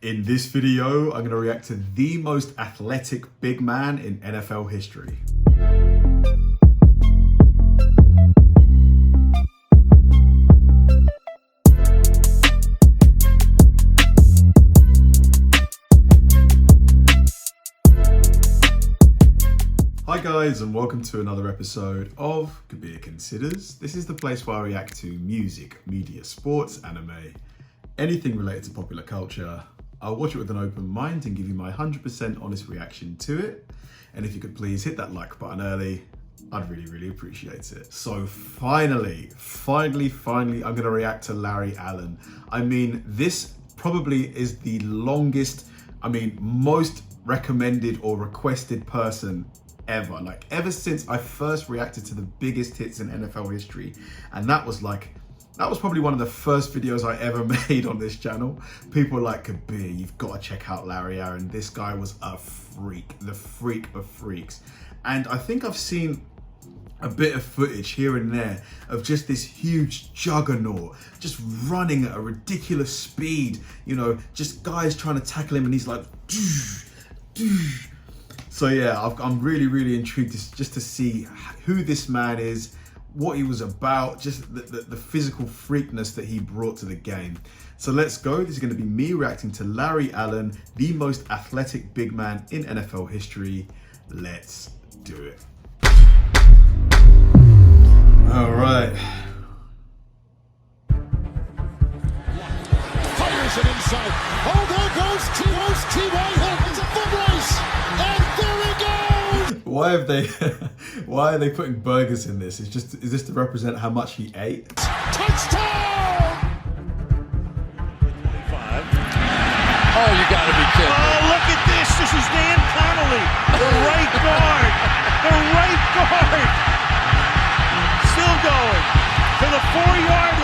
In this video, I'm going to react to the most athletic big man in NFL history. Hi guys, and welcome to another episode of Kabir Considers. This is the place where I react to music, media, sports, anime, anything related to popular culture. I'll watch it with an open mind and give you my 100% honest reaction to it. And if you could please hit that like button early, I'd really appreciate it. So finally, I'm gonna react to Larry Allen. I mean, this probably is the longest, most recommended or requested person ever. Like ever since I first reacted to the biggest hits in NFL history. And that was probably one of the first videos I ever made on this channel. People were like, Kabir, you've got to check out Larry Allen. This guy was a freak, the freak of freaks. And I think I've seen a bit of footage here and there of just this huge juggernaut just running at a ridiculous speed, you know, just guys trying to tackle him and he's like, so yeah, I'm really intrigued just to see who this man is, what he was about, just the physical freakness that he brought to the game. So let's go. This is going to be me reacting to Larry Allen, the most athletic big man in NFL history. Let's do it. All right. Fires it inside. Oh, there goes T.Y. Hilton. It's a foot race. And there he goes. Why are they putting burgers in this? Is this to represent how much he ate? Touchdown! 25. Oh, you gotta be kidding me. Oh, look at this. This is Dan Connolly, the right guard. The right guard. Still going to the 4-yard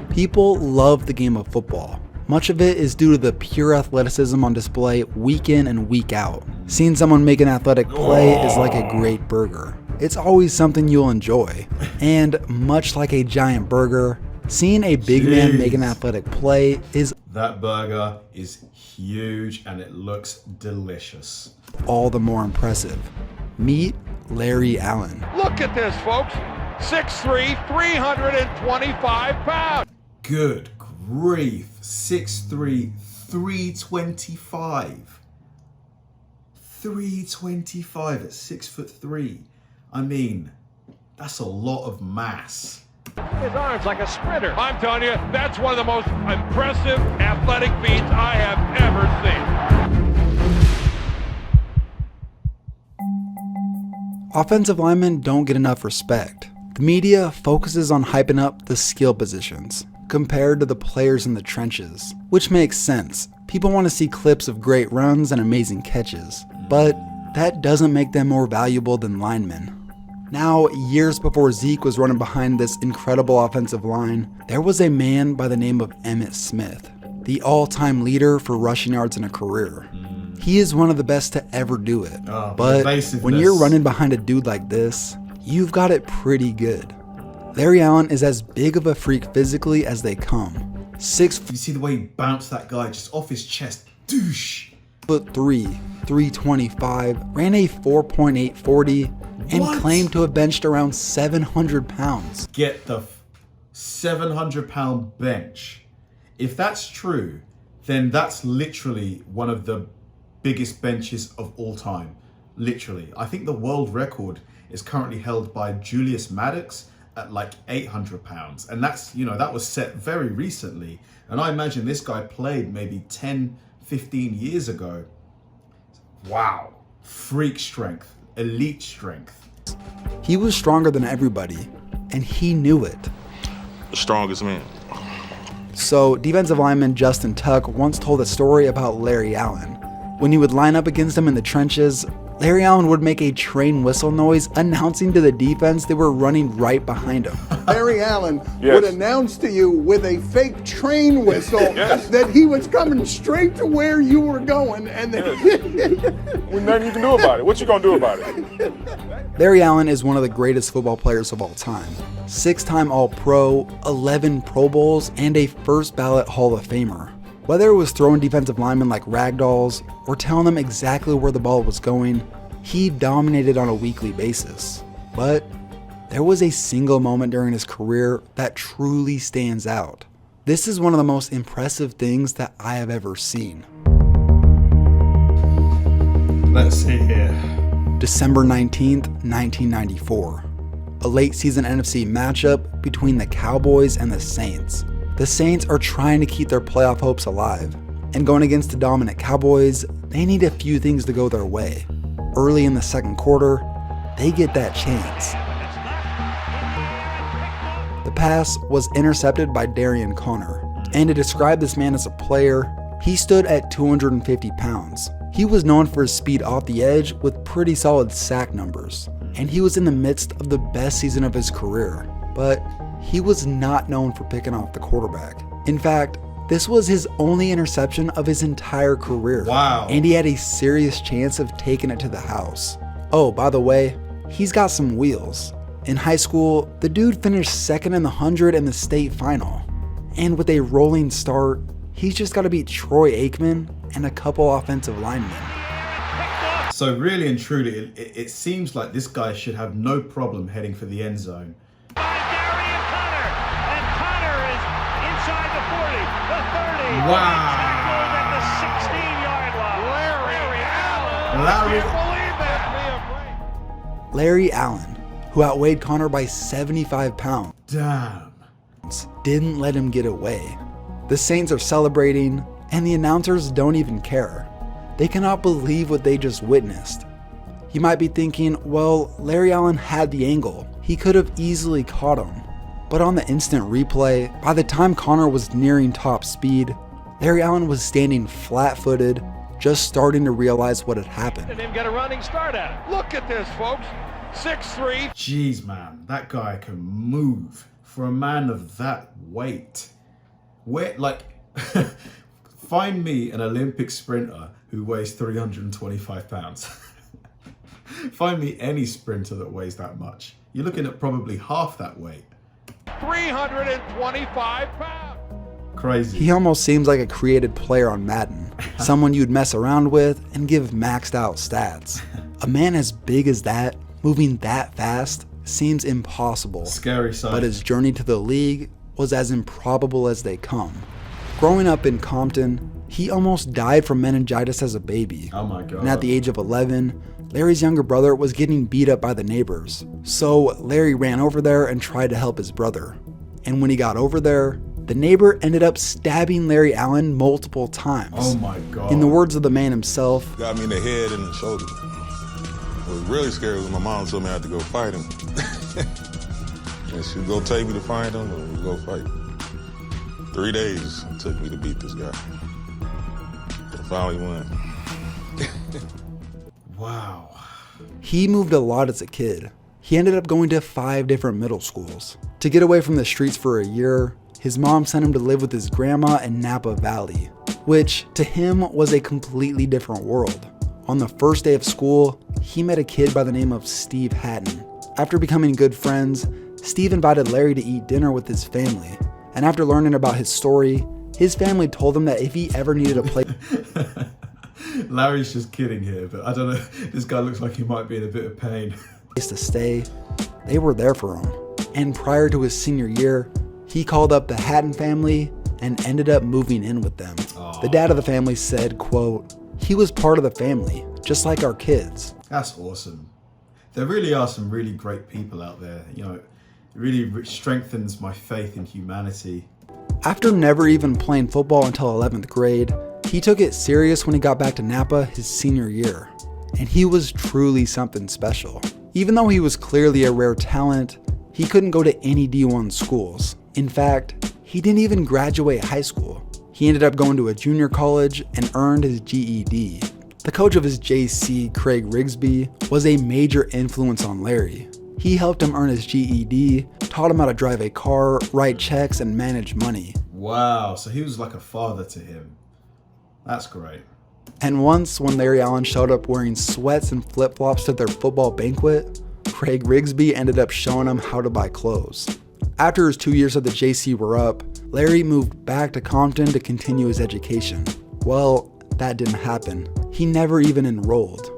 line. People love the game of football. Much of it is due to the pure athleticism on display week in and week out. Seeing someone make an athletic play is like a great burger. It's always something you'll enjoy. And much like a giant burger, seeing a big man make an athletic play is... That burger is huge and it looks delicious. All the more impressive. Meet Larry Allen. Look at this, folks. 6'3", 325 pounds. Good grief. 6'3", 325. 325 at 6'3". I mean, that's a lot of mass. His arms like a sprinter. I'm telling you, that's one of the most impressive athletic feats I have ever seen. Offensive linemen don't get enough respect. The media focuses on hyping up the skill positions compared to the players in the trenches, which makes sense. People want to see clips of great runs and amazing catches, but that doesn't make them more valuable than linemen. Now, years before Zeke was running behind this incredible offensive line, there was a man by the name of Emmitt Smith, the all-time leader for rushing yards in a career. He is one of the best to ever do it, but when you're running behind a dude like this, you've got it pretty good. Larry Allen is as big of a freak physically as they come. You see the way he bounced that guy just off his chest. Douche. 6'3", 325, ran a 4.8 40, and claimed to have benched around 700 pounds. Get the 700-pound bench. If that's true, then that's literally one of the biggest benches of all time. Literally. I think the world record is currently held by Julius Maddox at like 800 pounds. And that's, you know, that was set very recently. And I imagine this guy played maybe 10, 15 years ago. Wow. Freak strength, elite strength. He was stronger than everybody, and he knew it. The strongest man. So defensive lineman Justin Tuck once told a story about Larry Allen. When he would line up against him in the trenches, Larry Allen would make a train whistle noise announcing to the defense they were running right behind him. Larry Allen would announce to you with a fake train whistle that he was coming straight to where you were going, and then Well, nothing you can do about it. What you gonna do about it? Larry Allen is one of the greatest football players of all time. 6-time All-Pro, 11 Pro Bowls, and a first ballot Hall of Famer. Whether it was throwing defensive linemen like ragdolls or telling them exactly where the ball was going, he dominated on a weekly basis. But there was a single moment during his career that truly stands out. This is one of the most impressive things that I have ever seen. Let's see here. December 19th, 1994. A late season NFC matchup between the Cowboys and the Saints. The Saints are trying to keep their playoff hopes alive, and going against the dominant Cowboys, they need a few things to go their way. Early in the second quarter, they get that chance. The pass was intercepted by Darian Conner, and to describe this man as a player, he stood at 250 pounds. He was known for his speed off the edge with pretty solid sack numbers, and he was in the midst of the best season of his career, but he was not known for picking off the quarterback. In fact, this was his only interception of his entire career. Wow. And he had a serious chance of taking it to the house. Oh, by the way, he's got some wheels. In high school, the dude finished second in the 100 in the state final. And with a rolling start, he's just got to beat Troy Aikman and a couple offensive linemen. So really and truly, it seems like this guy should have no problem heading for the end zone. Wow. At the 16-yard line. Larry Allen, who outweighed Conner by 75 pounds, Damn. didn't let him get away. The Saints are celebrating, and the announcers don't even care. They cannot believe what they just witnessed. You might be thinking, well, Larry Allen had the angle. He could have easily caught him. But on the instant replay, by the time Conner was nearing top speed, Larry Allen was standing flat-footed, just starting to realize what had happened. And him get a running start at it. Look at this, folks. 6'3". Jeez, man, that guy can move for a man of that weight. Find me an Olympic sprinter who weighs 325 pounds. Find me any sprinter that weighs that much. You're looking at probably half that weight. 325 pounds. Crazy. He almost seems like a created player on Madden, someone you'd mess around with and give maxed out stats. A man as big as that, moving that fast, seems impossible. Scary sight. But his journey to the league was as improbable as they come. Growing up in Compton, he almost died from meningitis as a baby. Oh my God. And at the age of 11, Larry's younger brother was getting beat up by the neighbors. So Larry ran over there and tried to help his brother. And when he got over there, the neighbor ended up stabbing Larry Allen multiple times. Oh my God. In the words of the man himself, got me in the head and the shoulder. What was really scary was my mom told me I had to go fight him. And she was gonna take me to find him and we go fight. 3 days it took me to beat this guy. I finally won. Wow. he moved a lot as a kid. He ended up going to 5 different middle schools. To get away from the streets for a year, his mom sent him to live with his grandma in Napa Valley, which to him was a completely different world. On the first day of school, he met a kid by the name of Steve Hatton. After becoming good friends, Steve invited Larry to eat dinner with his family. And after learning about his story, his family told him that if he ever needed a place Larry's just kidding here, but I don't know, this guy looks like he might be in a bit of pain. to stay, they were there for him. And prior to his senior year, he called up the Hatton family and ended up moving in with them. The dad of the family said, quote, "He was part of the family, just like our kids." That's awesome. There really are some really great people out there. You know, it really strengthens my faith in humanity. After never even playing football until 11th grade, he took it serious when he got back to Napa his senior year. And he was truly something special. Even though he was clearly a rare talent, he couldn't go to any D1 schools. In fact, he didn't even graduate high school. He ended up going to a junior college and earned his GED. The coach of his JC, Craig Rigsby, was a major influence on Larry. He helped him earn his GED, taught him how to drive a car, write checks, and manage money. Wow, so he was like a father to him. That's great. And once when Larry Allen showed up wearing sweats and flip-flops to their football banquet, Craig Rigsby ended up showing him how to buy clothes. After his 2 years at the JC were up, Larry moved back to Compton to continue his education. Well, that didn't happen. He never even enrolled.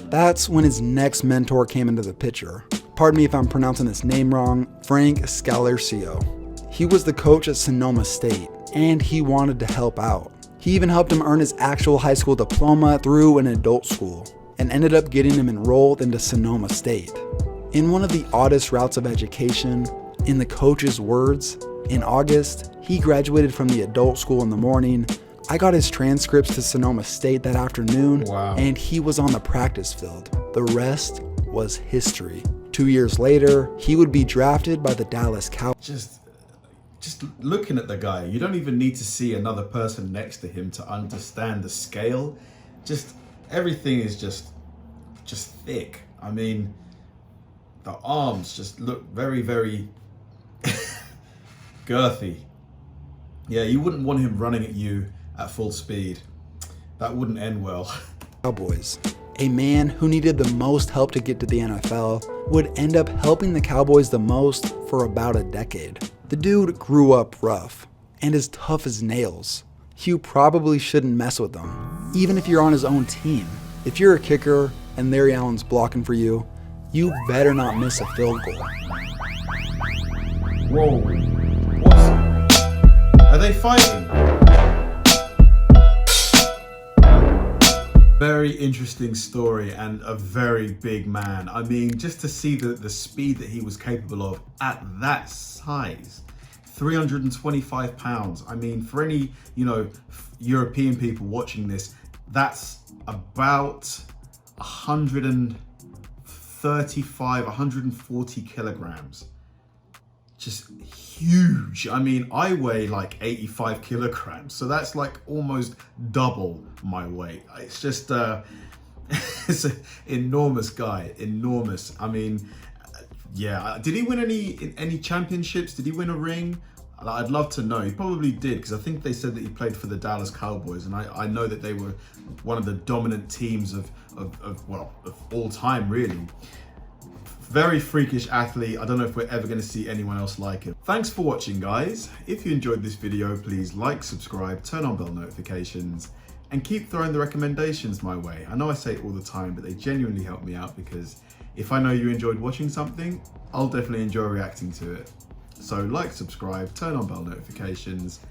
That's when his next mentor came into the picture. Pardon me if I'm pronouncing this name wrong, Frank Scalercio. He was the coach at Sonoma State, and he wanted to help out. He even helped him earn his actual high school diploma through an adult school, and ended up getting him enrolled into Sonoma State. In one of the oddest routes of education, in the coach's words, in August, he graduated from the adult school in the morning. I got his transcripts to Sonoma State that afternoon, Wow. and he was on the practice field. The rest was history. 2 years later, he would be drafted by the Dallas Cowboys. Just looking at the guy, you don't even need to see another person next to him to understand the scale. Just everything is just thick. I mean, the arms just look very, very girthy. Yeah, you wouldn't want him running at you at full speed. That wouldn't end well. Cowboys. A man who needed the most help to get to the NFL would end up helping the Cowboys the most for about a decade. The dude grew up rough and as tough as nails. You probably shouldn't mess with him, even if you're on his own team. If you're a kicker and Larry Allen's blocking for you, you better not miss a field goal. Whoa. What? Are they fighting? Very interesting story and a very big man. I mean, just to see the speed that he was capable of at that size. 325 pounds. I mean, for any, European people watching this, that's about 135, 140 kilograms. Just huge. I mean, I weigh like 85 kilograms, so that's like almost double my weight. It's just, it's an enormous guy, enormous. I mean, yeah. Did he win any championships? Did he win a ring? I'd love to know. He probably did, because I think they said that he played for the Dallas Cowboys, and I know that they were one of the dominant teams of all time, really. Very freakish athlete. I don't know if we're ever going to see anyone else like him. Thanks for watching, guys. If you enjoyed this video, please like, subscribe, turn on bell notifications, and keep throwing the recommendations my way. I know I say it all the time, but they genuinely help me out, because if I know you enjoyed watching something, I'll definitely enjoy reacting to it. So like, subscribe, turn on bell notifications,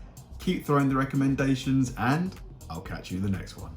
keep throwing the recommendations, and I'll catch you in the next one.